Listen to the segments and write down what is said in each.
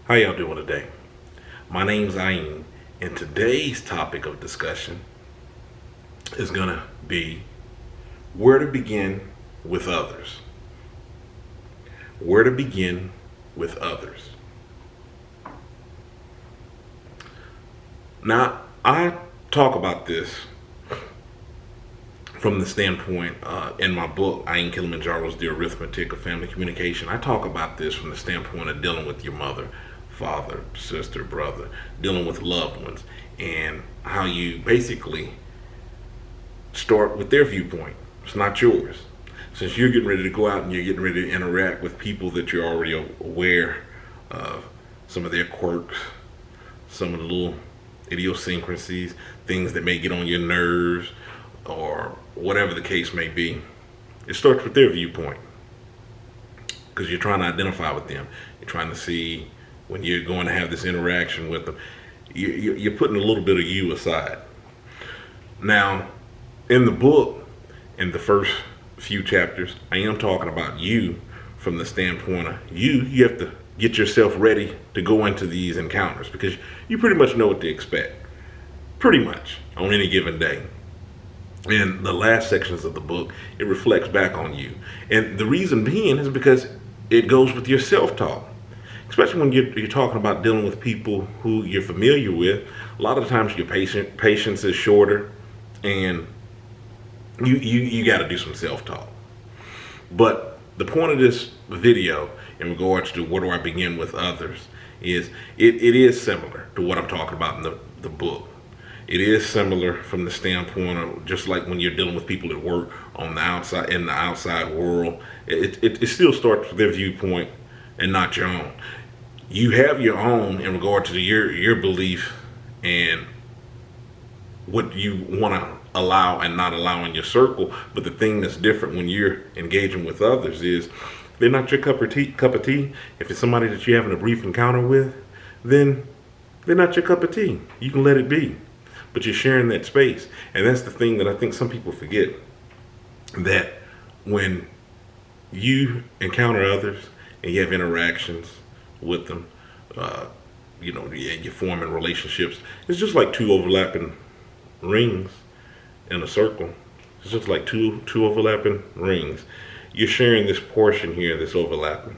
How y'all doing today? My name's Ayin, and today's topic of discussion is gonna be where to begin with others. Where to begin with others. Now, I talk about this from the standpoint in my book, Kilimanjaro's The Arithmetic of Family Communication. I talk about this from the standpoint of dealing with your mother, father, sister, brother, dealing with loved ones, and how you basically start with their viewpoint. It's not yours. Since you're getting ready to go out and you're getting ready to interact with people that you're already aware of, some of their quirks, some of the little idiosyncrasies, things that may get on your nerves, or whatever the case may be. It starts with their viewpoint because you're trying to identify with them. You're trying to see when you're going to have this interaction with them. You're putting a little bit of you aside. Now, in the book, in the first few chapters, I am talking about you from the standpoint of you have to get yourself ready to go into these encounters because you pretty much know what to expect. Pretty much on any given day. In the last sections of the book, it reflects back on you. And the reason being is because it goes with your self-talk. Especially when you're talking about dealing with people who you're familiar with. A lot of the times your patience is shorter, and you got to do some self-talk. But the point of this video in regards to where do I begin with others is it is similar to what I'm talking about in the book. It is similar from the standpoint of just like when you're dealing with people that work on the outside in the outside world. It still starts with their viewpoint and not your own. You have your own in regard to your belief and what you want to allow and not allow in your circle. But the thing that's different when you're engaging with others is they're not your cup of tea. If it's somebody that you're having a brief encounter with, then they're not your cup of tea. You can let it be. But you're sharing that space. And that's the thing that I think some people forget. That when you encounter others and you have interactions with them, you're forming relationships. It's just like two overlapping rings in a circle. It's just like two overlapping rings. You're sharing this portion here that's overlapping.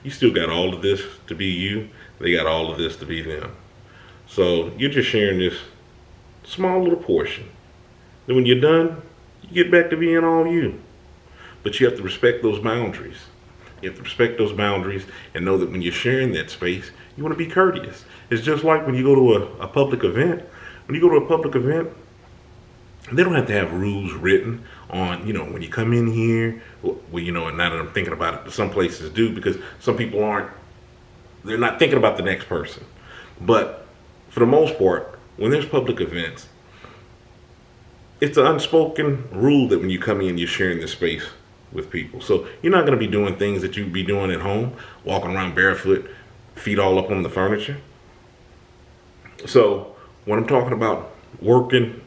You still got all of this to be you. They got all of this to be them. So you're just sharing this small little portion. Then when you're done, you get back to being all you. But you have to respect those boundaries. You have to respect those boundaries and know that when you're sharing that space, you want to be courteous. It's just like when you go to a public event. When you go to a public event, they don't have to have rules written on, when you come in here. Well, and now that I'm thinking about it, some places do because some people they're not thinking about the next person. But for the most part, when there's public events, it's an unspoken rule that when you come in, you're sharing this space with people. So you're not going to be doing things that you'd be doing at home, walking around barefoot, feet all up on the furniture. So when I'm talking about working,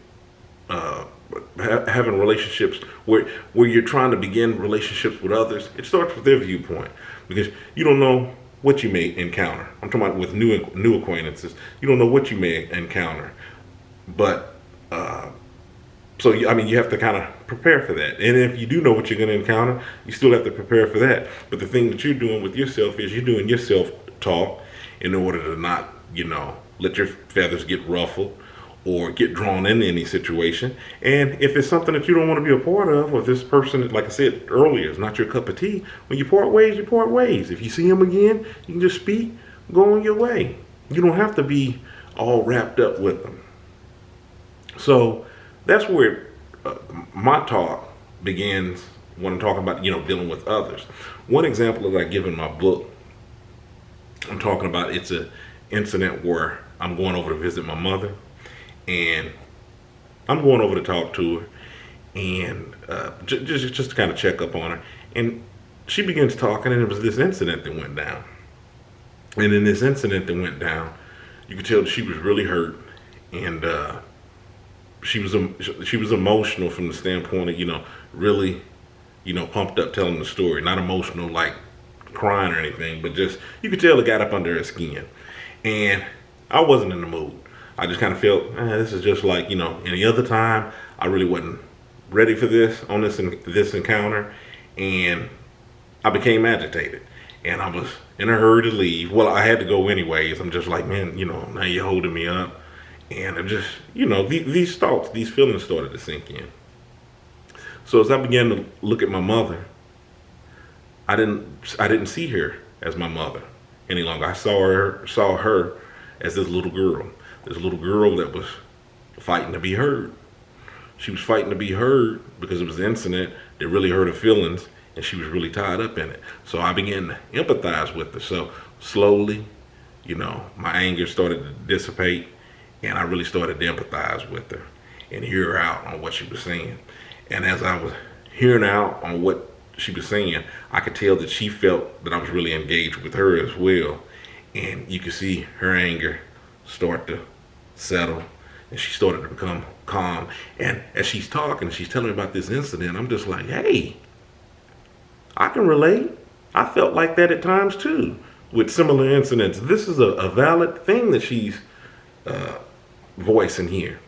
having relationships where you're trying to begin relationships with others, it starts with their viewpoint because you don't know what you may encounter. I'm talking about with new acquaintances. You don't know what you may encounter, but you have to kind of prepare for that. And if you do know what you're going to encounter, you still have to prepare for that. But the thing that you're doing with yourself is you're doing your self-talk in order to not, let your feathers get ruffled or get drawn into any situation. And if it's something that you don't want to be a part of, or this person, like I said earlier, is not your cup of tea, when you part ways, you part ways. If you see them again, you can just speak, go on your way. You don't have to be all wrapped up with them. So that's where my talk begins when I'm talking about, dealing with others. One example that I give in my book, I'm talking about it's an incident where I'm going over to visit my mother, and I'm going over to talk to her, and just to kind of check up on her. And she begins talking, and it was this incident that went down. And in this incident that went down, you could tell that she was really hurt, and she was emotional from the standpoint of really pumped up telling the story. Not emotional like crying or anything, but just you could tell it got up under her skin. And I wasn't in the mood. I just kind of felt, this is just like, any other time. I really wasn't ready for this on this encounter, and I became agitated, and I was in a hurry to leave. Well, I had to go anyways. I'm just like, man, now you're holding me up, and I'm just, these thoughts, these feelings started to sink in. So as I began to look at my mother, I didn't see her as my mother any longer. I saw her as this little girl that was fighting to be heard. She was fighting to be heard because it was an incident that really hurt her feelings, and she was really tied up in it. So I began to empathize with her. So slowly, my anger started to dissipate, and I really started to empathize with her and hear her out on what she was saying. And as I was hearing out on what she was saying, I could tell that she felt that I was really engaged with her as well. And you could see her anger start to settle, and she started to become calm. And as she's talking, she's telling me about this incident, I'm just like, hey, I can relate. I felt like that at times too with similar incidents. This is a valid thing that she's voicing here.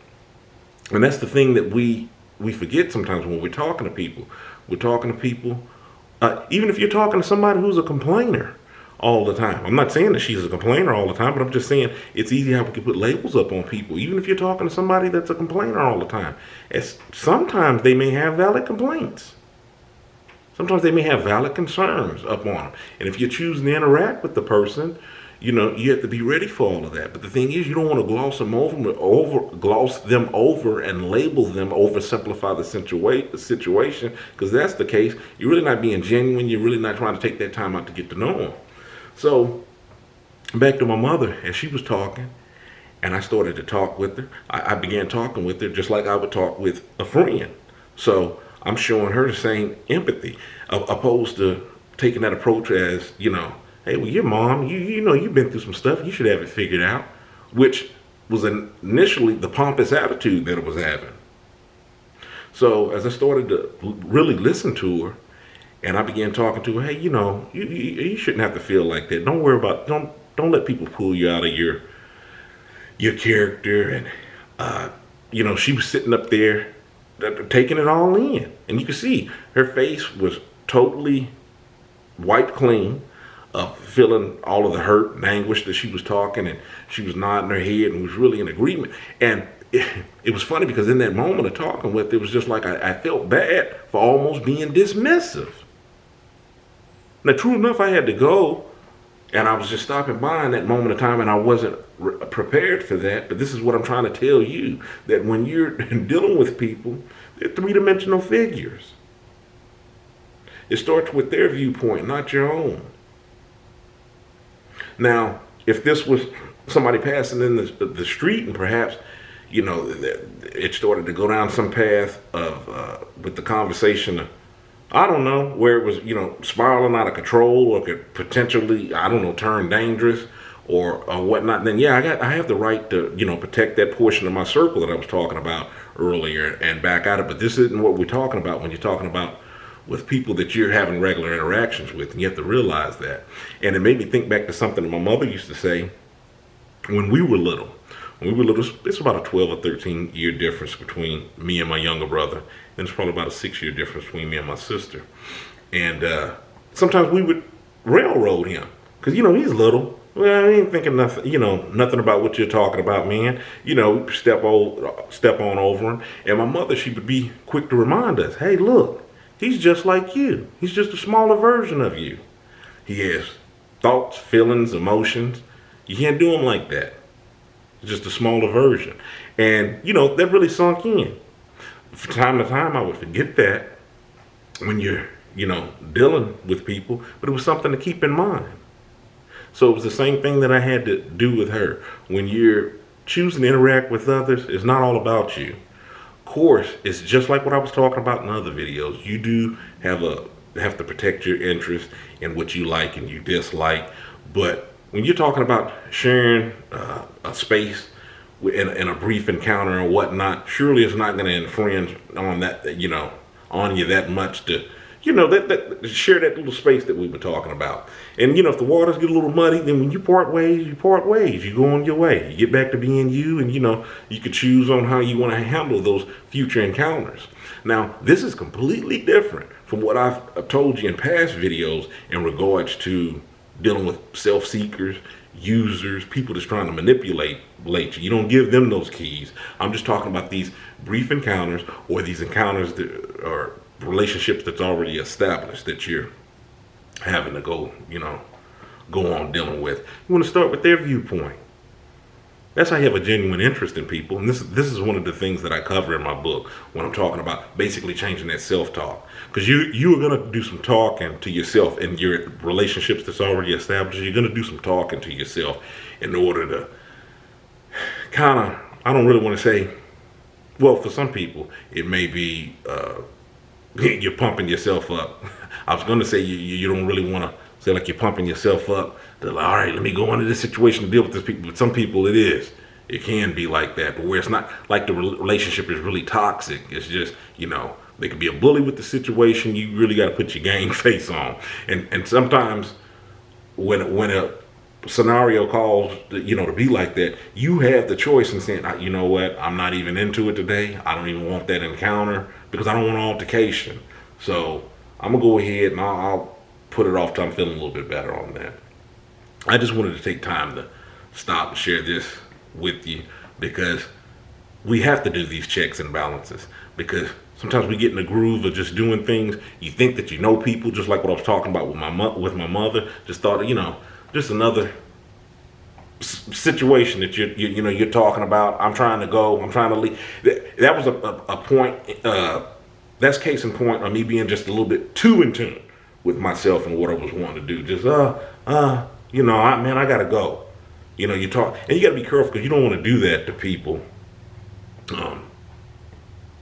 And that's the thing that we forget sometimes when we're talking to people. We're talking to people, even if you're talking to somebody who's a complainer all the time. I'm not saying that she's a complainer all the time, but I'm just saying it's easy how we can put labels up on people. Even if you're talking to somebody that's a complainer all the time, sometimes they may have valid complaints. Sometimes they may have valid concerns up on them. And if you're choosing to interact with the person, you have to be ready for all of that. But the thing is, you don't want to gloss them over and label them, oversimplify the situation, because that's the case. You're really not being genuine. You're really not trying to take that time out to get to know them. So back to my mother, as she was talking, and I started to talk with her. I began talking with her just like I would talk with a friend. So I'm showing her the same empathy, opposed to taking that approach as, hey, well, your mom, you've been through some stuff. You should have it figured out, which was initially the pompous attitude that it was having. So as I started to really listen to her, and I began talking to her, hey, you shouldn't have to feel like that. Don't worry about, don't let people pull you out of your character. And, she was sitting up there taking it all in. And you could see her face was totally wiped clean, feeling all of the hurt and anguish that she was talking, and she was nodding her head and was really in agreement. And it was funny because in that moment of talking with her, it was just like I felt bad for almost being dismissive. Now, true enough, I had to go, and I was just stopping by in that moment of time, and I wasn't prepared for that. But this is what I'm trying to tell you, that when you're dealing with people, they're three-dimensional figures. It starts with their viewpoint, not your own. Now, if this was somebody passing in the street, and perhaps, it started to go down some path of, with the conversation, I don't know, where it was, spiraling out of control, or could potentially, turn dangerous or whatnot, then yeah, I have the right to, protect that portion of my circle that I was talking about earlier and back at it. But this isn't what we're talking about when you're talking about with people that you're having regular interactions with, and you have to realize that. And it made me think back to something that my mother used to say when we were little. It's about a 12 or 13 year difference between me and my younger brother. And it's probably about a 6-year difference between me and my sister. And sometimes we would railroad him because, he's little. Well, I ain't thinking nothing, nothing about what you're talking about, man. Step on over him. And my mother, she would be quick to remind us, hey, look, he's just like you. He's just a smaller version of you. He has thoughts, feelings, emotions. You can't do him like that. Just a smaller version. And, that really sunk in. From time to time, I would forget that when you're, dealing with people, but it was something to keep in mind. So it was the same thing that I had to do with her. When you're choosing to interact with others, it's not all about you. Of course, it's just like what I was talking about in other videos. You do have to protect your interest in what you like and you dislike, but when you're talking about sharing a space in a brief encounter or whatnot, surely it's not going to infringe on that, on you that much to, that share that little space that we were talking about. And if the waters get a little muddy, then when you part ways, you part ways. You go on your way. You get back to being you, and you could choose on how you want to handle those future encounters. Now, this is completely different from what I've told you in past videos in regards to dealing with self-seekers, users, people that's trying to manipulate you. You don't give them those keys. I'm just talking about these brief encounters, or these encounters that are relationships that's already established that you're having to go on dealing with. You want to start with their viewpoint. That's how you have a genuine interest in people. And this is one of the things that I cover in my book when I'm talking about basically changing that self-talk. Because you are going to do some talking to yourself in your relationships that's already established. You're going to do some talking to yourself in order to I don't really want to say, well, for some people, it may be you're pumping yourself up. I was going to say you don't really want to say like you're pumping yourself up. They're like, all right, let me go into this situation to deal with this people. But some people it can be like that. But where it's not like the relationship is really toxic. It's just, they could be a bully with the situation. You really got to put your game face on. And sometimes when a scenario calls, to be like that, you have the choice in saying, you know what, I'm not even into it today. I don't even want that encounter because I don't want an altercation. So I'm going to go ahead and I'll put it off till I'm feeling a little bit better on that. I just wanted to take time to stop and share this with you because we have to do these checks and balances, because sometimes we get in the groove of just doing things. You think that you know people, just like what I was talking about with my mother. Just thought, just another situation that you're talking about. I'm trying to go. I'm trying to leave. That was a point. That's case in point of me being just a little bit too in tune with myself and what I was wanting to do. Just I gotta go. You talk, and you gotta be careful because you don't want to do that to people.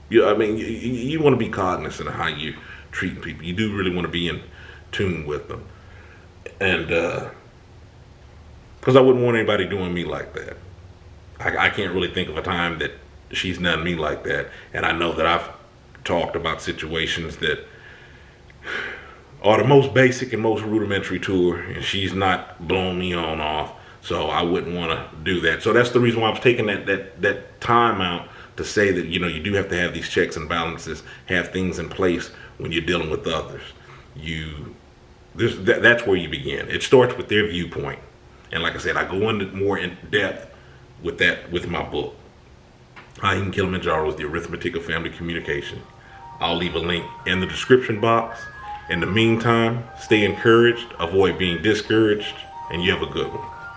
You want to be cognizant of how you treat people. You do really want to be in tune with them, and because I wouldn't want anybody doing me like that. I can't really think of a time that she's done me like that, and I know that I've talked about situations that are the most basic and most rudimentary to her, and she's not blowing me on off. So I wouldn't want to do that. So that's the reason why I was taking that time out to say that you do have to have these checks and balances, have things in place when you're dealing with others. That's where you begin. It starts with their viewpoint, and like I said, I go into more in depth with that with my book. Kilimanjaro is the Arithmetic of Family Communication. I'll leave a link in the description box. In the meantime, stay encouraged, avoid being discouraged, and you have a good one.